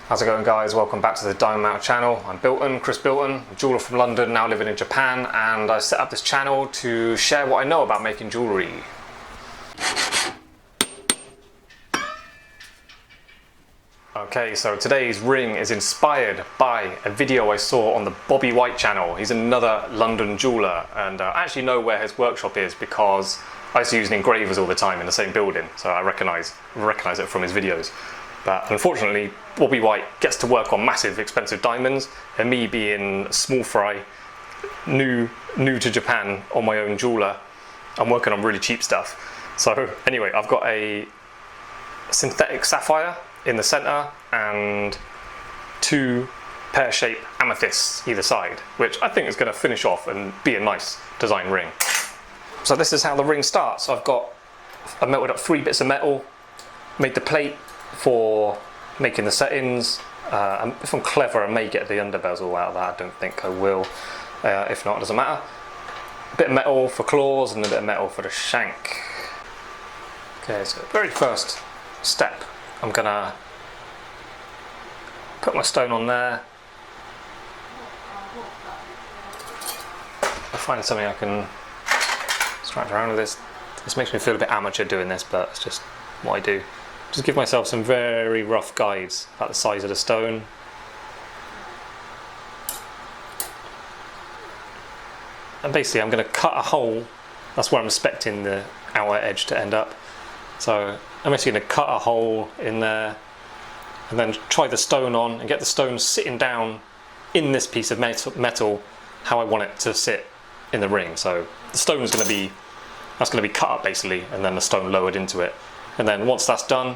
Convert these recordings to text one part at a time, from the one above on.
How's it going, guys? Welcome back to the Diamond Mount channel. I'm Chris Bilton, a jeweler from London, now living in Japan, and I set up this channel to share what I know about making jewellery. Okay, so today's ring is inspired by a video I saw on the Bobby White channel. He's another London jeweler, and I actually know where his workshop is because I used to use engravers all the time in the same building, so I recognise it from his videos. But unfortunately, Bobby White gets to work on massive, expensive diamonds, and me being small fry, new to Japan on my own jeweler, I'm working on really cheap stuff. So anyway, I've got a synthetic sapphire in the centre and two pear-shaped amethysts either side, which I think is going to finish off and be a nice design ring. So this is how the ring starts. I melted up 3 bits of metal, made the plate for making the settings. If I'm clever, I may get the under bezel out of that. I don't think I will. If not, it doesn't matter. A bit of metal for claws and a bit of metal for the shank. Okay, so very first step, I'm gonna put my stone on there. I find something I can scratch around with this. This makes me feel a bit amateur doing this, but it's just what I do. Just give myself some very rough guides about the size of the stone. And basically I'm going to cut a hole. That's where I'm expecting the outer edge to end up. So I'm basically going to cut a hole in there and then try the stone on and get the stone sitting down in this piece of metal how I want it to sit in the ring. So the stone is going to be cut up basically, and then the stone lowered into it. And then once that's done,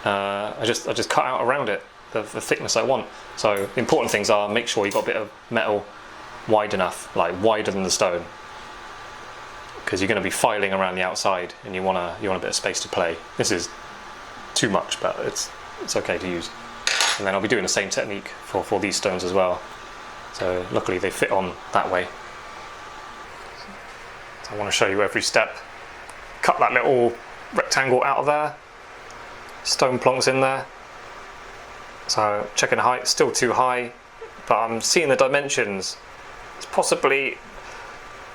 I just cut out around it the thickness I want. So the important things are, make sure you've got a bit of metal wide enough, like wider than the stone, because you're going to be filing around the outside and you want a bit of space to play. This is too much, but it's okay to use. And then I'll be doing the same technique for these stones as well. So luckily they fit on that way. So I want to show you every step. Cut that little rectangle out of there, stone plonks in there. So checking the height, still too high, but I'm seeing the dimensions. It's possibly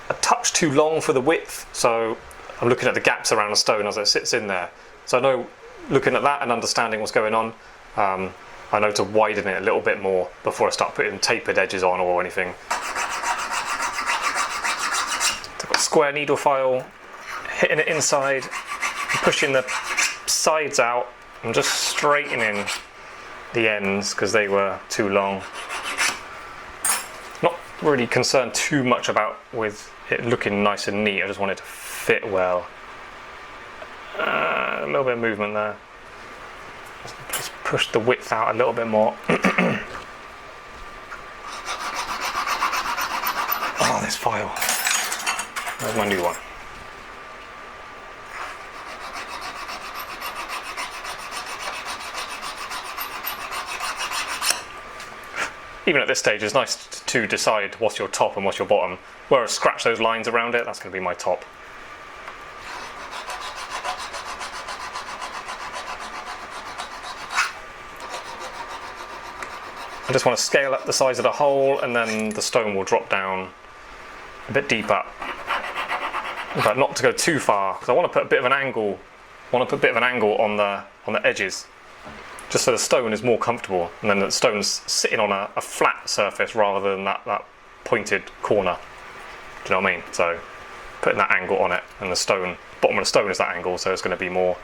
a touch too long for the width, so I'm looking at the gaps around the stone as it sits in there. So I know, looking at that and understanding what's going on, I know to widen it a little bit more before I start putting tapered edges on or anything. So I've got square needle file, hitting it inside, pushing the sides out and just straightening the ends because they were too long. Not really concerned too much about with it looking nice and neat. I just want it to fit well. A little bit of movement there. Just push the width out a little bit more. Oh, this file. There's my new one. Even at this stage, it's nice to decide what's your top and what's your bottom. Where I scratch those lines around it, that's going to be my top. I just want to scale up the size of the hole, and then the stone will drop down a bit deeper. But not to go too far, because I want to put a bit of an angle. On the edges, just so the stone is more comfortable, and then the stone's sitting on a flat surface rather than that pointed corner. Do you know what I mean? So putting that angle on it, and the bottom of the stone is that angle, so it's going to be more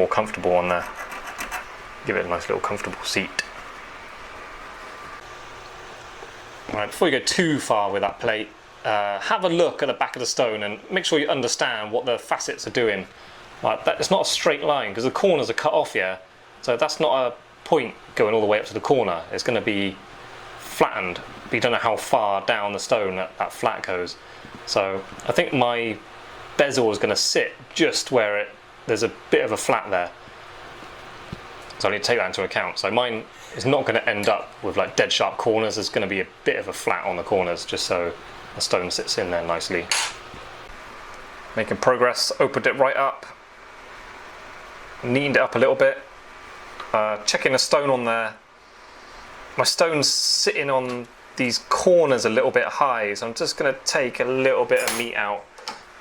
comfortable on there. Give it a nice little comfortable seat. Right, before you go too far with that plate, have a look at the back of the stone and make sure you understand what the facets are doing. Like, it's not a straight line because the corners are cut off here. So that's not a point going all the way up to the corner. It's going to be flattened, but you don't know how far down the stone that flat goes. So I think my bezel is going to sit just where there's a bit of a flat there. So I need to take that into account. So mine is not going to end up with like dead sharp corners. There's going to be a bit of a flat on the corners, just so the stone sits in there nicely. Making progress, opened it right up, neatened it up a little bit. Checking the stone on there my stone's sitting on these corners a little bit high, so I'm just going to take a little bit of meat out.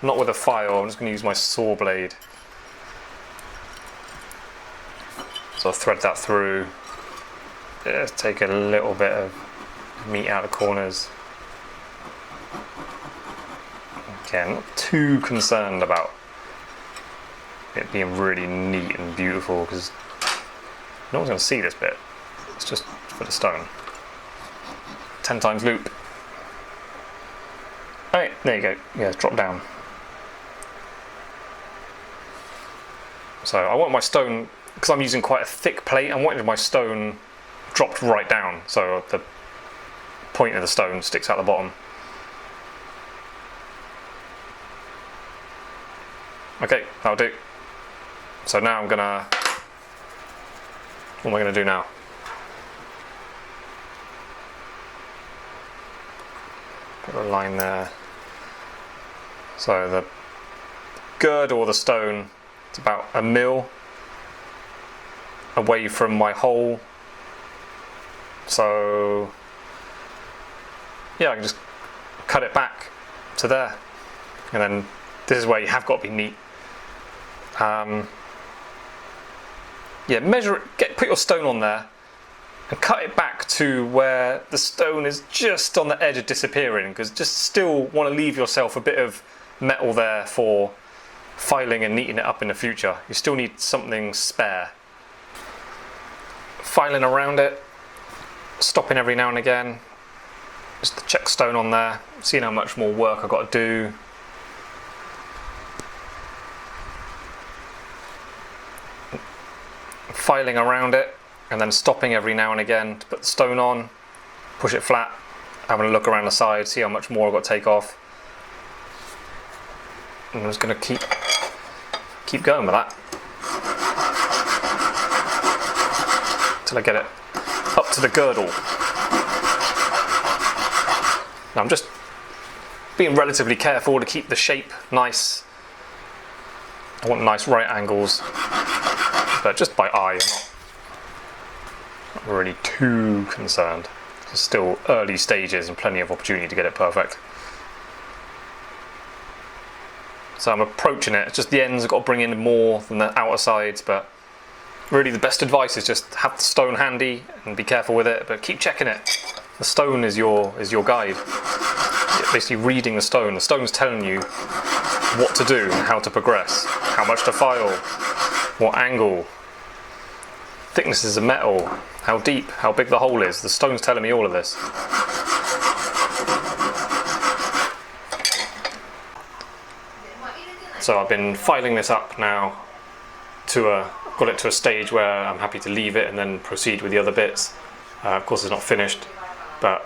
Not with a file, I'm just going to use my saw blade. So I'll thread that through. Just take a little bit of meat out of the corners. Again, not too concerned about it being really neat and beautiful because no one's going to see this bit. It's just for the stone. 10 times loop. Alright, there you go. Yeah, drop down. So I want my stone, because I'm using quite a thick plate, I wanted my stone dropped right down so the point of the stone sticks out the bottom. Okay, that'll do. So now I'm gonna, what am I gonna do now? Put a line there. So the girdle of the stone, it's about 1 mil away from my hole. So yeah, I can just cut it back to there. And then this is where you have got to be neat. Yeah, measure it, put your stone on there and cut it back to where the stone is just on the edge of disappearing, because just still want to leave yourself a bit of metal there for filing and neating it up in the future. You still need something spare. Filing around it, stopping every now and again, just to check stone on there, seeing how much more work I've got to do. Filing around it and then stopping every now and again to put the stone on, push it flat, having a look around the side, see how much more I've got to take off. And I'm just going to keep going with that until I get it up to the girdle. Now I'm just being relatively careful to keep the shape nice. I want nice right angles, but just by eye, I'm not really too concerned. It's still early stages and plenty of opportunity to get it perfect. So I'm approaching it, it's just the ends I've got to bring in more than the outer sides, but really the best advice is just have the stone handy and be careful with it, but keep checking it. The stone is your guide. You're basically reading the stone. The stone's telling you what to do and how to progress, how much to file, what angle, thicknesses of metal, how deep, how big the hole is. The stone's telling me all of this. So I've been filing this up now got it to a stage where I'm happy to leave it and then proceed with the other bits. Of course it's not finished, but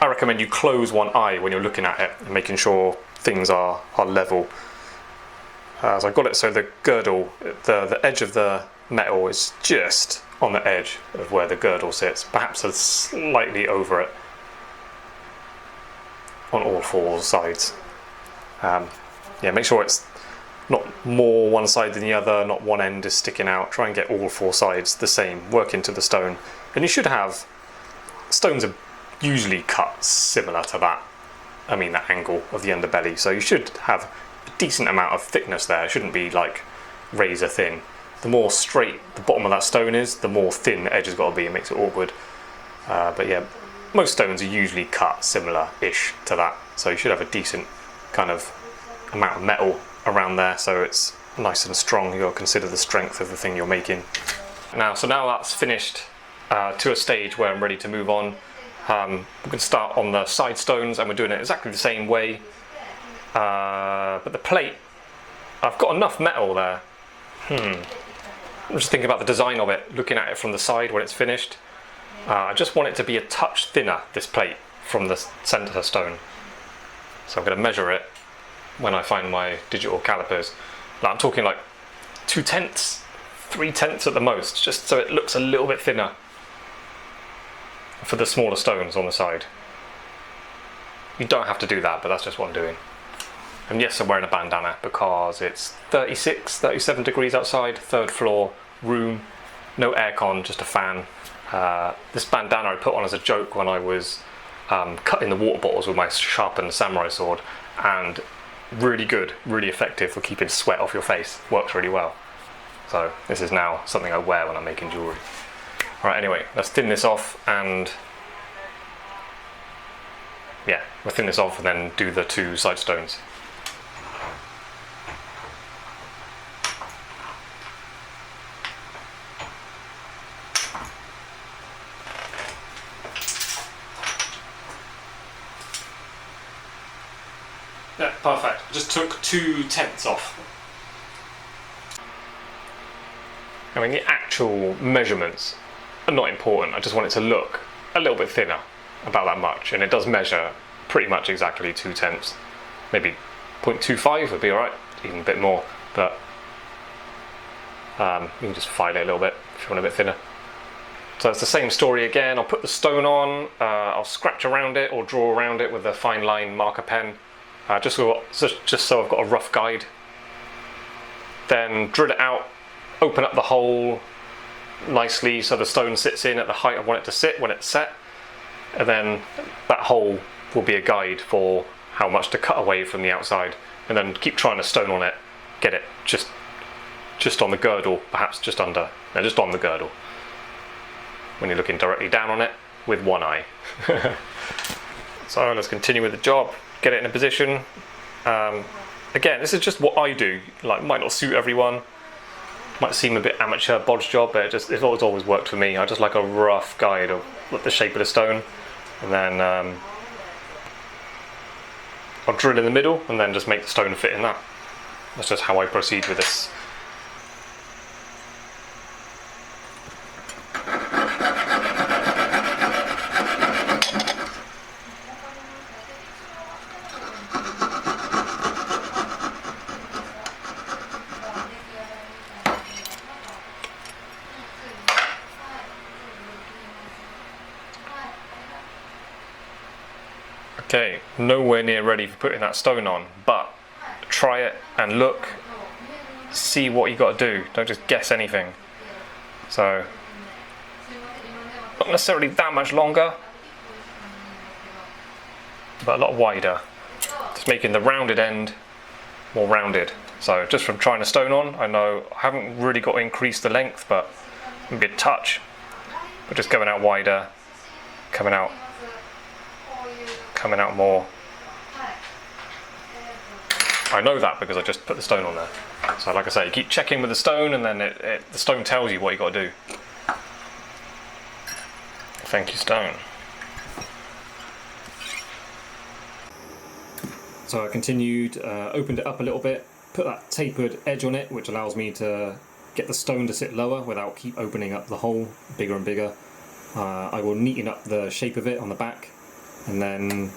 I recommend you close one eye when you're looking at it and making sure things are level. So I've got it so the girdle, the edge of the metal is just on the edge of where the girdle sits, perhaps slightly over it on all 4 sides. Yeah, make sure it's not more one side than the other, not one end is sticking out. Try and get all 4 sides the same, work into the stone. And you should have, stones are usually cut similar to that, that angle of the underbelly, so you should have a decent amount of thickness there. It shouldn't be like razor thin. The more straight the bottom of that stone is, the more thin the edge has got to be. It makes it awkward. But yeah, most stones are usually cut similar-ish to that, so you should have a decent kind of amount of metal around there, so it's nice and strong. You've got to consider the strength of the thing you're making. So now that's finished to a stage where I'm ready to move on. We can start on the side stones, and we're doing it exactly the same way. But the plate, I've got enough metal there. I'm just thinking about the design of it, looking at it from the side when it's finished. I just want it to be a touch thinner, this plate, from the centre stone. So I'm going to measure it when I find my digital calipers. Now I'm talking like 2/10, 3/10 at the most, just so it looks a little bit thinner for the smaller stones on the side. You don't have to do that, but that's just what I'm doing. And yes, I'm wearing a bandana because it's 36, 37 degrees outside, 3rd floor room, no aircon, just a fan. This bandana I put on as a joke when I was cutting the water bottles with my sharpened samurai sword, and really good, really effective for keeping sweat off your face. Works really well. So this is now something I wear when I'm making jewellery. Right, anyway, let's thin this off, and yeah, we'll thin this off and then do the 2 side stones. Yeah, perfect. I just took 2 tenths off. I mean, the actual measurements are not important. I just want it to look a little bit thinner, about that much, and it does measure pretty much exactly 2 tenths. Maybe 0.25 would be alright, even a bit more, but you can just file it a little bit if you want a bit thinner. So it's the same story again. I'll put the stone on, I'll scratch around it or draw around it with a fine line marker pen, just so I've got a rough guide. Then drill it out, open up the hole nicely so the stone sits in at the height I want it to sit when it's set, and then that hole will be a guide for how much to cut away from the outside, and then keep trying to stone on it, get it just on the girdle, perhaps just under, no, just on the girdle, when you're looking directly down on it with one eye. So let's continue with the job, get it in a position. Again, this is just what I do, like, might not suit everyone, might seem a bit amateur bodge job, but it's always worked for me. I just like a rough guide of the shape of the stone, and then I'll drill in the middle and then just make the stone fit in that. That's just how I proceed with this. Okay, nowhere near ready for putting that stone on, but try it and look, see what you got to do, don't just guess anything. So, not necessarily that much longer, but a lot wider. Just making the rounded end more rounded. So just from trying to stone on, I know I haven't really got to increase the length, but maybe a touch, but just going out wider, coming out more. I know that because I just put the stone on there. So like I say, you keep checking with the stone, and then the stone tells you what you got to do. Thank you, stone. So I continued, opened it up a little bit, put that tapered edge on it, which allows me to get the stone to sit lower without keep opening up the hole bigger and bigger. I will neaten up the shape of it on the back, and then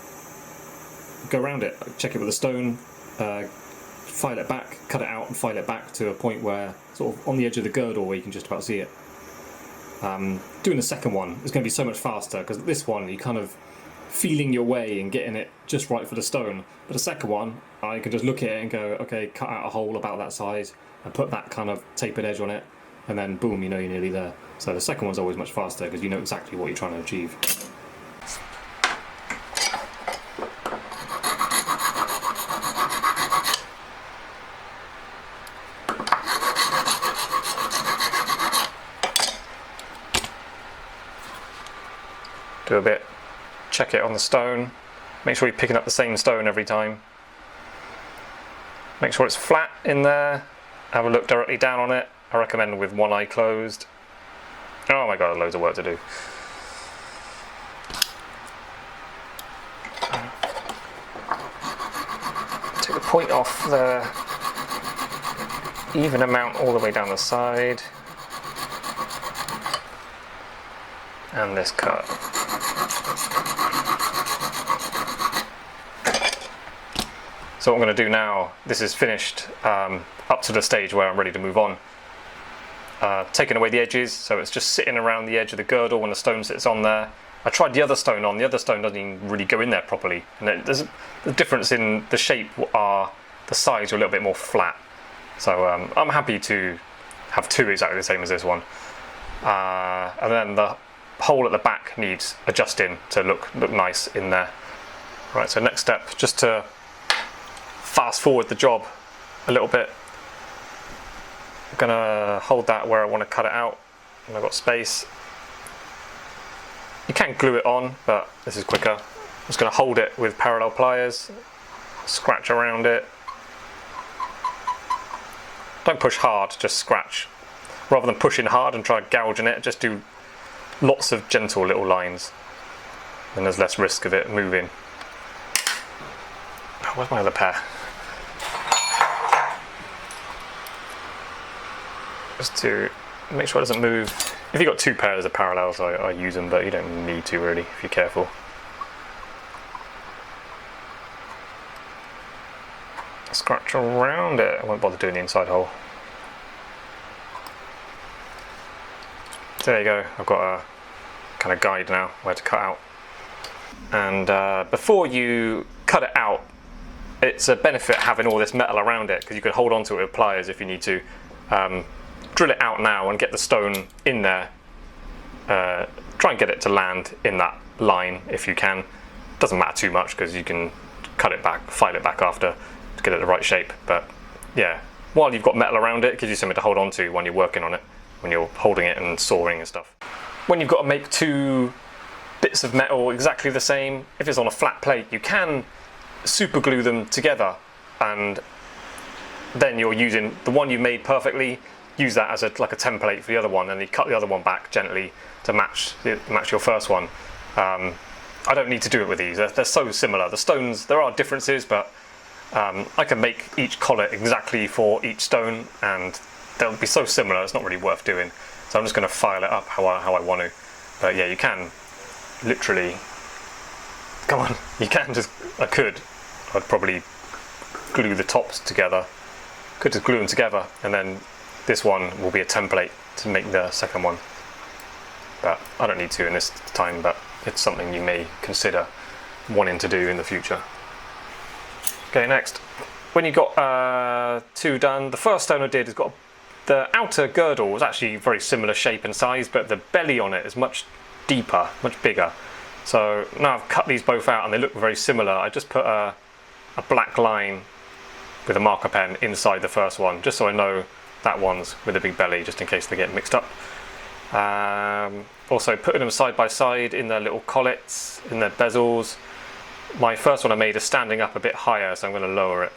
go around it, check it with a stone, file it back, cut it out and file it back to a point where, sort of on the edge of the girdle where you can just about see it. Doing the second one is going to be so much faster, because this one you're kind of feeling your way and getting it just right for the stone, but the second one I can just look at it and go, okay, cut out a hole about that size and put that kind of tapered edge on it, and then boom, you know you're nearly there. So the second one's always much faster because you know exactly what you're trying to achieve. Do a bit, check it on the stone, make sure you're picking up the same stone every time. Make sure it's flat in there, have a look directly down on it. I recommend with one eye closed. Oh my god, loads of work to do. Take the point off there, even amount all the way down the side. And this cut. So what I'm going to do now, this is finished up to the stage where I'm ready to move on. Taking away the edges, so it's just sitting around the edge of the girdle when the stone sits on there. I tried the other stone on, the other stone doesn't even really go in there properly. And there's the difference in the shape are the sides are a little bit more flat. So I'm happy to have two exactly the same as this one. And then the hole at the back needs adjusting to look nice in there. Right, so next step, just to fast forward the job a little bit, I'm gonna hold that where I want to cut it out, and I've got space. You can glue it on, but this is quicker. I'm just gonna hold it with parallel pliers, scratch around it. Don't push hard, just scratch. Rather than pushing hard and try gouging it, just do lots of gentle little lines. Then there's less risk of it moving. Oh, where's my other pair? Just to make sure it doesn't move. If you've got two pairs of parallels, I use them, but you don't need to really if you're careful. Scratch around it. I won't bother doing the inside hole. So there you go. I've got a kind of guide now where to cut out. And before you cut it out, it's a benefit having all this metal around it, because you can hold on to it with pliers if you need to. Drill it out now and get the stone in there. Try and get it to land in that line if you can. Doesn't matter too much because you can cut it back, file it back after to get it the right shape. But yeah, while you've got metal around it, it gives you something to hold on to when you're working on it, when you're holding it and sawing and stuff. When you've got to make two bits of metal exactly the same, if it's on a flat plate, you can super glue them together, and then you're using the one you made perfectly, use that as like a template for the other one, and you cut the other one back gently to match your first one. I don't need to do it with these, they're so similar. The stones, there are differences, but I can make each collet exactly for each stone, and they'll be so similar it's not really worth doing. So I'm just going to file it up how I want to. But yeah, you can literally, come on, you can just, I'd probably glue the tops together. Could just glue them together, and then this one will be a template to make the second one. But I don't need to in this time, but it's something you may consider wanting to do in the future. Okay, next. When you got two done, the first stone I did has got the outer girdle was actually very similar shape and size, but the belly on it is much deeper, much bigger. So now I've cut these both out and they look very similar. I just put a black line with a marker pen inside the first one, just so I know that one's with a big belly, just in case they get mixed up. Also putting them side by side in their little collets, in their bezels. My first one I made is standing up a bit higher, so I'm going to lower it.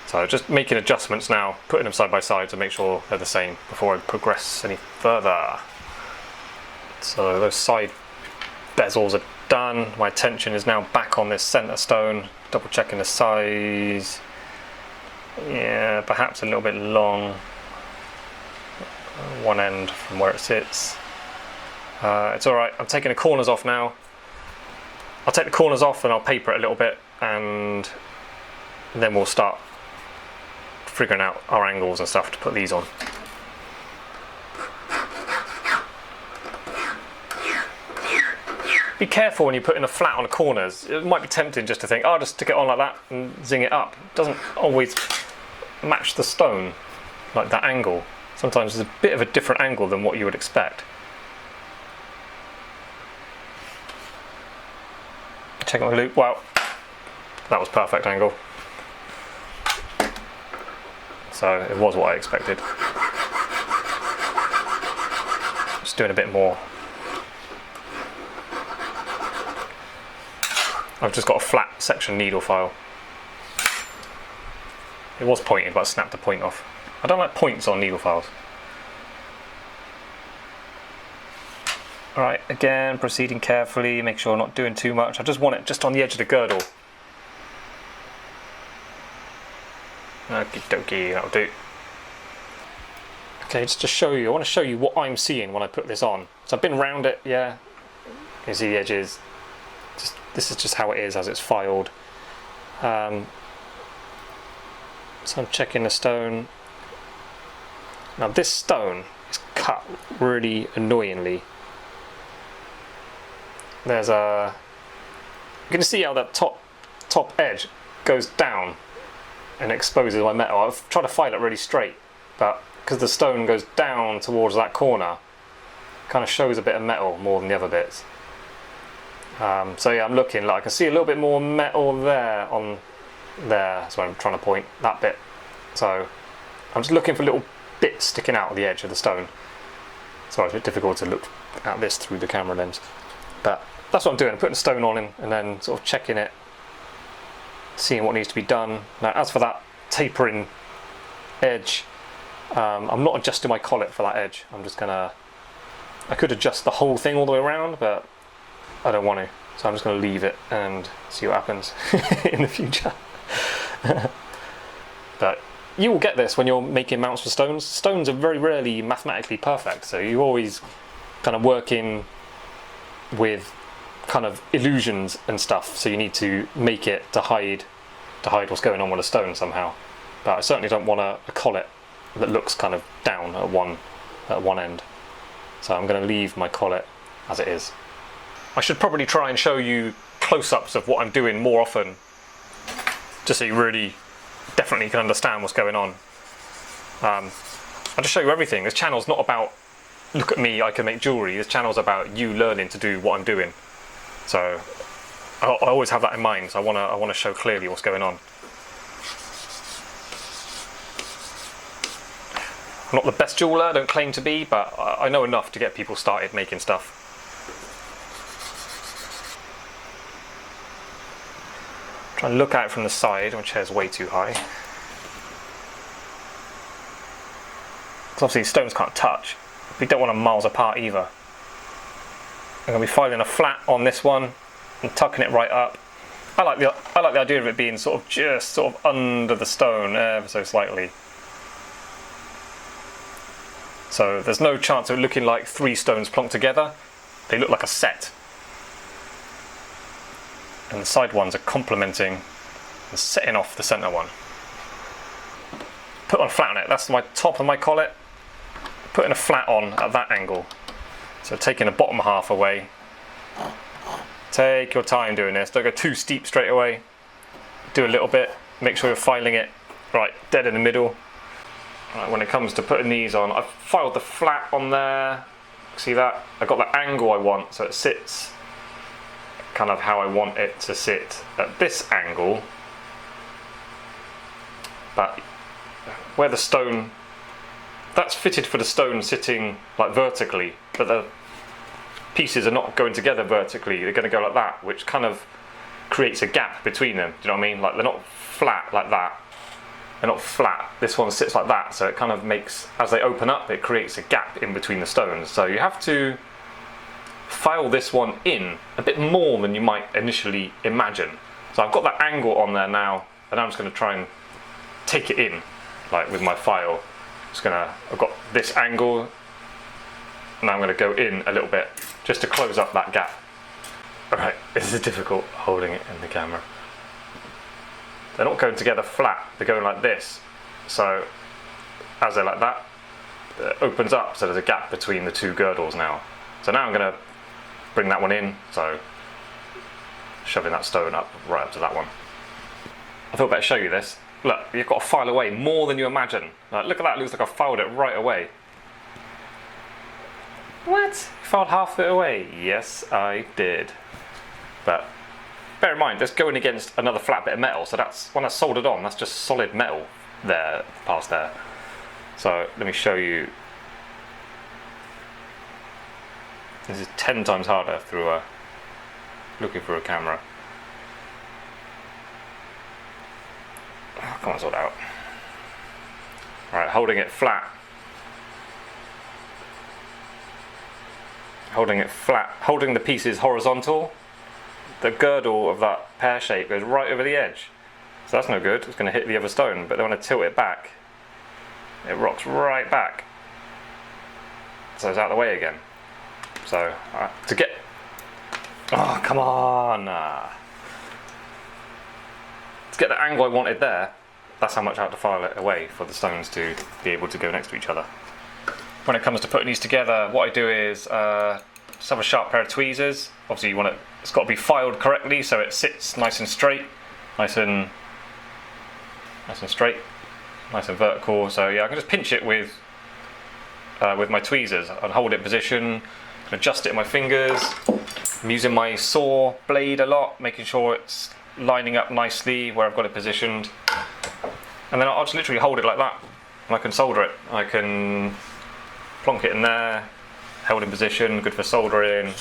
So just making adjustments now, putting them side by side to make sure they're the same before I progress any further. So those side bezels are done. My attention is now back on this centre stone, double checking the size. Yeah, perhaps a little bit long, one end from where it sits. It's alright, I'm taking the corners off now. I'll take the corners off and I'll paper it a little bit, and then we'll start figuring out our angles and stuff to put these on. Be careful when you're putting a flat on the corners. It might be tempting just to think, oh, just stick it on like that and zing it up. It doesn't always match the stone, like that angle. Sometimes it's a bit of a different angle than what you would expect. Check my loop. Wow, that was perfect angle. So it was what I expected. Just doing a bit more. I've just got a flat section needle file. It was pointed, but I snapped the point off. I don't like points on needle files. Alright, again, proceeding carefully, make sure I'm not doing too much. I just want it just on the edge of the girdle. Okie dokie, that'll do. Okay, just to show you, I want to show you what I'm seeing when I put this on. So I've been around it, yeah. You can see the edges. This is just how it is as it's filed. So I'm checking the stone. Now this stone is cut really annoyingly. There's a, you can see how that top edge goes down and exposes my metal. I've tried to file it really straight, but because the stone goes down towards that corner, kind of shows a bit of metal more than the other bits. So yeah, I'm looking, like I can see a little bit more metal there on there, that's what I'm trying to point, that bit. So I'm just looking for little bits sticking out of the edge of the stone. Sorry, it's a bit difficult to look at this through the camera lens. But that's what I'm doing, I'm putting the stone on in, and then sort of checking it, seeing what needs to be done. Now as for that tapering edge, I'm not adjusting my collet for that edge. I'm just gonna, I could adjust the whole thing all the way around, but I don't want to. So I'm just gonna leave it and see what happens in the future. But you will get this when you're making mounts for stones. Stones are very rarely mathematically perfect, so you're always kind of working with kind of illusions and stuff, so you need to make it to hide what's going on with a stone somehow. But I certainly don't want a collet that looks kind of down at one end. So I'm going to leave my collet as it is. I should probably try and show you close-ups of what I'm doing more often, just so you really definitely can understand what's going on. I'll just show you everything. This channel's not about, look at me, I can make jewellery. This channel's about you learning to do what I'm doing. So I always have that in mind. So I want to show clearly what's going on. I'm not the best jeweller, I don't claim to be, but I know enough to get people started making stuff. Try and look at it from the side. My chair's way too high. Because obviously stones can't touch. We don't want them miles apart either. I'm going to be filing a flat on this one and tucking it right up. I like the idea of it being sort of just sort of under the stone ever so slightly. So there's no chance of it looking like three stones plonked together. They look like a set. And the side ones are complementing and setting off the centre one. Put on a flat on it. That's my top of my collet. Putting a flat on at that angle. So taking the bottom half away. Take your time doing this. Don't go too steep straight away. Do a little bit. Make sure you're filing it right dead in the middle. Right, when it comes to putting these on, I've filed the flat on there. See that? I've got the angle I want, so it sits kind of how I want it to sit at this angle. But where the stone, that's fitted for the stone sitting like vertically, but the pieces are not going together vertically, they're going to go like that, which kind of creates a gap between them. Do you know what I mean? Like they're not flat like that. They're not flat. This one sits like that, so it kind of makes, as they open up, it creates a gap in between the stones. So you have to file this one in a bit more than you might initially imagine. So I've got that angle on there now, and I'm just going to try and take it in, like with my file. I've got this angle, and now I'm going to go in a little bit just to close up that gap. Alright, this is difficult holding it in the camera. They're not going together flat, they're going like this. So as they're like that, it opens up, so there's a gap between the two girdles now. So now I'm going to bring that one in, so shoving that stone up right up to that one. I thought I'd better show you this. Look, you've got to file away more than you imagine. Like, look at that, it looks like I filed it right away. What? You filed half of it away? Yes, I did. But bear in mind, that's going against another flat bit of metal, so that's, when I soldered on, that's just solid metal there, past there. So let me show you. This is 10 times harder through looking through a camera. Oh, come on, sort it out. Alright, holding it flat. Holding it flat, holding the pieces horizontal. The girdle of that pear shape goes right over the edge. So that's no good, it's going to hit the other stone, but then when I tilt it back, it rocks right back. So it's out of the way again. So, to get... Oh, come on! To get the angle I wanted there, that's how much I had to file it away for the stones to be able to go next to each other. When it comes to putting these together, what I do is just have a sharp pair of tweezers. Obviously it's got to be filed correctly so it sits nice and straight, nice and straight, nice and vertical. So yeah, I can just pinch it with with my tweezers. I'd hold it in position, adjust it in my fingers. I'm using my saw blade a lot, making sure it's lining up nicely where I've got it positioned. And then I'll just literally hold it like that, and I can solder it. I can plonk it in there, held in position, good for soldering.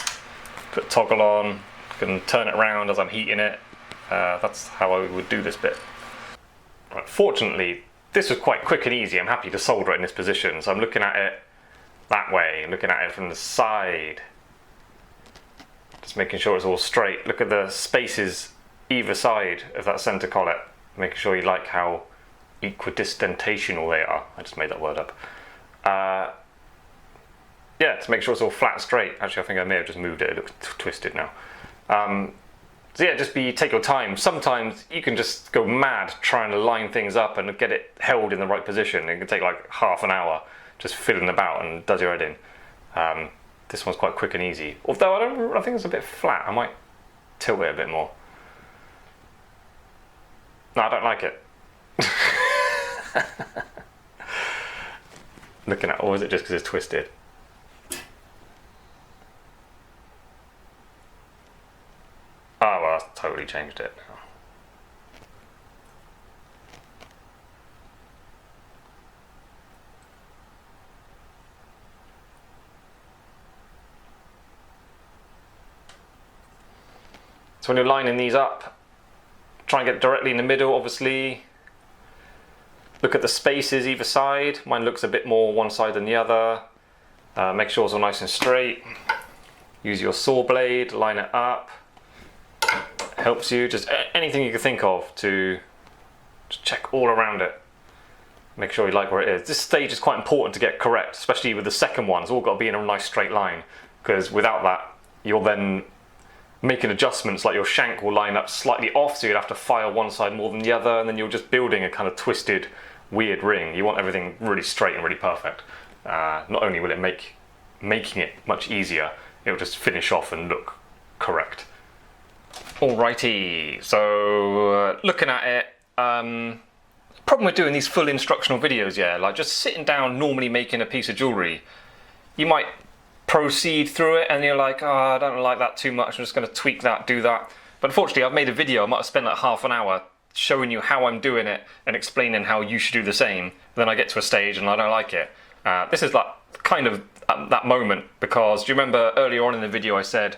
Put toggle on, can turn it around as I'm heating it. That's how I would do this bit. Right, fortunately, this was quite quick and easy. I'm happy to solder it in this position. So I'm looking at it that way, looking at it from the side. Just making sure it's all straight. Look at the spaces either side of that center collet. Making sure you like how equidistantatial they are. I just made that word up. Yeah, to make sure it's all flat and straight. Actually, I think I may have just moved it. It looks twisted now. So yeah, take your time. Sometimes you can just go mad trying to line things up and get it held in the right position. It can take like half an hour just fiddling about and does your head in. This one's quite quick and easy. Although I think it's a bit flat. I might tilt it a bit more. No, I don't like it. Looking at, or is it just because it's twisted? Oh, well, that's totally changed it now. So when you're lining these up, try and get it directly in the middle, obviously. Look at the spaces either side. Mine looks a bit more one side than the other. Make sure it's all nice and straight. Use your saw blade, line it up. Helps you, just anything you can think of to just check all around it. Make sure you like where it is. This stage is quite important to get correct, especially with the second one. It's all got to be in a nice straight line, because without that, you're then making adjustments, like your shank will line up slightly off, so you'd have to file one side more than the other, and then you're just building a kind of twisted, weird ring. You want everything really straight and really perfect. Not only will it making it much easier, it will just finish off and look correct. Alrighty, so looking at it, problem with doing these full instructional videos, yeah, like just sitting down normally making a piece of jewellery, you might proceed through it and you're like, oh, I don't like that too much, I'm just going to tweak that, do that. But unfortunately, I've made a video, I might have spent like half an hour showing you how I'm doing it and explaining how you should do the same. Then I get to a stage and I don't like it. This is like kind of that moment, because do you remember earlier on in the video I said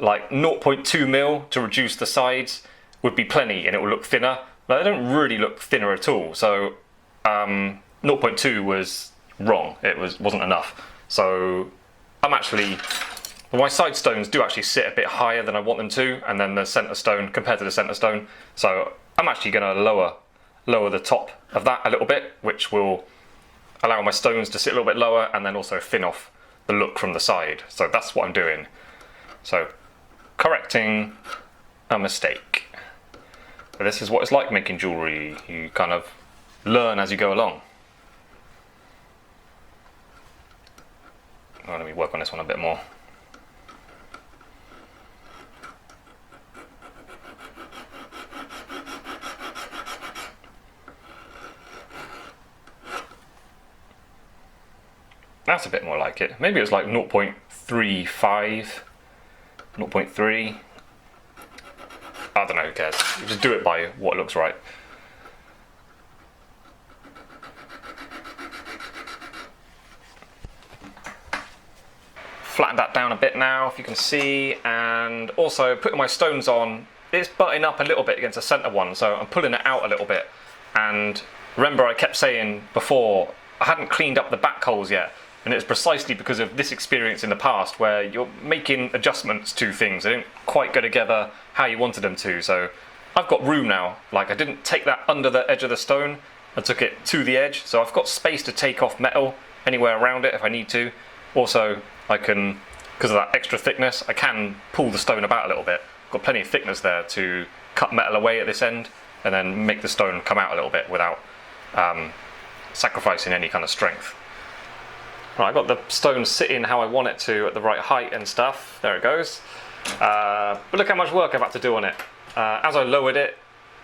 like 0.2 mil to reduce the sides would be plenty and it will look thinner? But they don't really look thinner at all. So 0.2 was wrong. It wasn't enough. So my side stones do actually sit a bit higher than I want them to, and then the center stone compared to the center stone. So I'm actually going to lower the top of that a little bit, which will allow my stones to sit a little bit lower and then also thin off the look from the side. So that's what I'm doing. So correcting a mistake. But this is what it's like making jewellery. You kind of learn as you go along. Oh, let me work on this one a bit more. That's a bit more like it. Maybe it was like 0.35, 0.3. I don't know, who cares? You just do it by what looks right. Flatten that down a bit now, if you can see, and also putting my stones on, it's butting up a little bit against the center one, so I'm pulling it out a little bit. And remember, I kept saying before, I hadn't cleaned up the back holes yet, and it's precisely because of this experience in the past where you're making adjustments to things. They didn't quite go together how you wanted them to. So I've got room now. Like, I didn't take that under the edge of the stone, I took it to the edge, so I've got space to take off metal anywhere around it if I need to. Also, I can, because of that extra thickness, I can pull the stone about a little bit. I've got plenty of thickness there to cut metal away at this end and then make the stone come out a little bit without sacrificing any kind of strength. Right, I've got the stone sitting how I want it to at the right height and stuff. There it goes. But look how much work I've had to do on it. As I lowered it,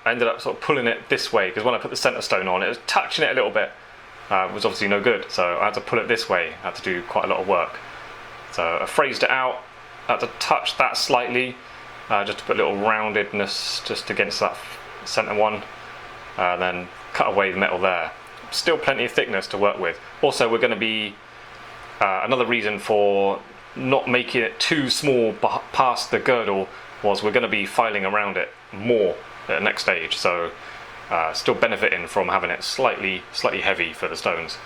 I ended up sort of pulling it this way, because when I put the center stone on, it was touching it a little bit. was obviously no good, so I had to pull it this way. I had to do quite a lot of work. So I phrased it out, I had to touch that slightly, just to put a little roundedness just against that centre one, then cut away the metal there. Still plenty of thickness to work with. Also, we're going to be, another reason for not making it too small past the girdle was we're going to be filing around it more at the next stage, so still benefiting from having it slightly heavy for the stones.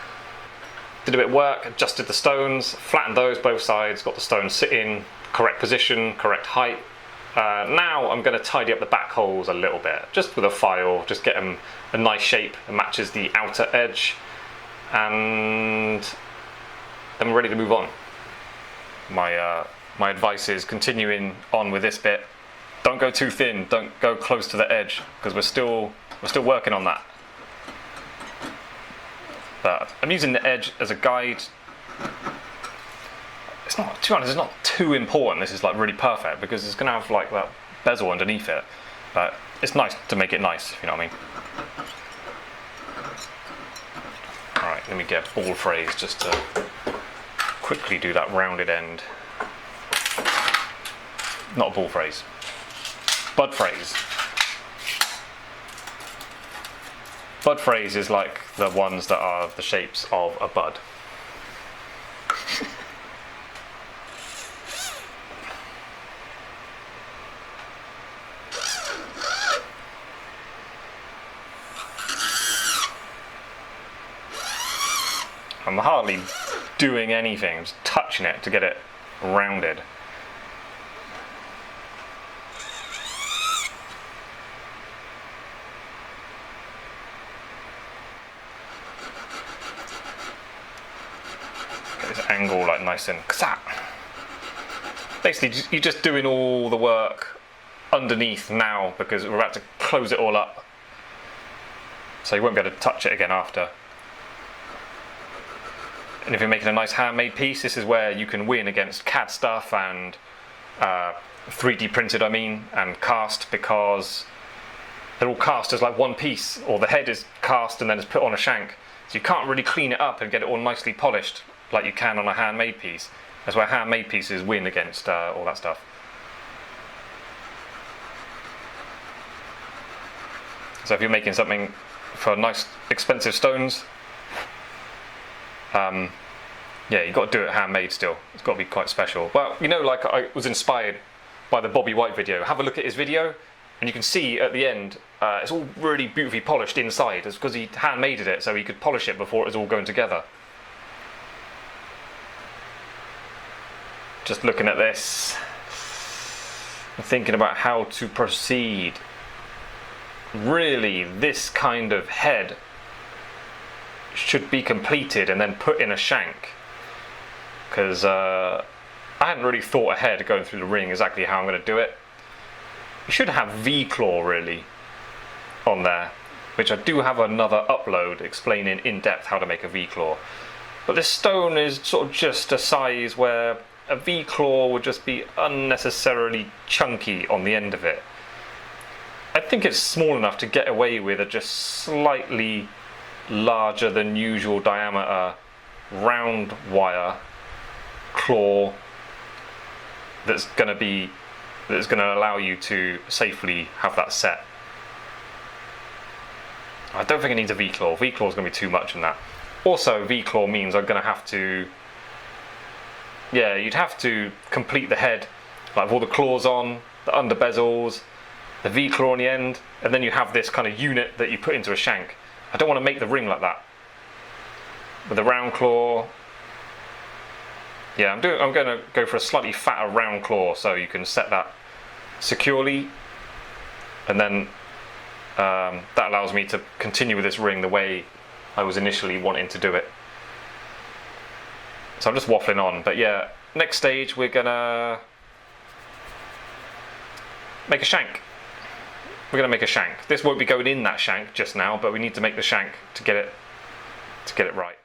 Did a bit of work, adjusted the stones, flattened those both sides, got the stones sitting, correct position, correct height. Now I'm going to tidy up the back holes a little bit, just with a file, just get them a nice shape that matches the outer edge, and then we're ready to move on. My advice is continuing on with this bit. Don't go too thin, don't go close to the edge, because we're still working on that. But I'm using the edge as a guide. It's not, to be honest, it's not too important. This is like really perfect because it's going to have like that bezel underneath it. But it's nice to make it nice, if you know what I mean. Alright, let me get a ball phrase just to quickly do that rounded end. Not a ball phrase. Bud phrase. Bud phrase is like the ones that are the shapes of a bud. I'm hardly doing anything, I'm just touching it to get it rounded. Get this angle like nice and ksa. Basically, you're just doing all the work underneath now because we're about to close it all up. So you won't be able to touch it again after. And if you're making a nice handmade piece, this is where you can win against CAD stuff and 3D printed, and cast, because they're all cast as like one piece, or the head is cast and then it's put on a shank. So you can't really clean it up and get it all nicely polished like you can on a handmade piece. That's where handmade pieces win against all that stuff. So if you're making something for nice expensive stones, yeah, you've got to do it handmade still. It's got to be quite special. Well, you know, like I was inspired by the Bobby White video. Have a look at his video and you can see at the end it's all really beautifully polished inside. It's because he handmade it so he could polish it before it was all going together. Just looking at this and thinking about how to proceed. Really, this kind of head should be completed and then put in a shank, because I hadn't really thought ahead going through the ring exactly how I'm going to do it. You should have V-claw really on there, which I do have another upload explaining in depth how to make a V-claw, but this stone is sort of just a size where a V-claw would just be unnecessarily chunky on the end of it. I think it's small enough to get away with a just slightly larger than usual diameter round wire claw that's going to allow you to safely have that set. I don't think it needs a V-claw. V-claw is going to be too much in that. Also, V-claw means I'm going to have to, yeah, you'd have to complete the head, like with all the claws on, the under bezels, the V-claw on the end, and then you have this kind of unit that you put into a shank. I don't want to make the ring like that. With the round claw, yeah, I'm going to go for a slightly fatter round claw so you can set that securely, and then that allows me to continue with this ring the way I was initially wanting to do it. So I'm just waffling on, but yeah, next stage we're gonna make a shank. We're going to make a shank. This won't be going in that shank just now, but we need to make the shank to get it right.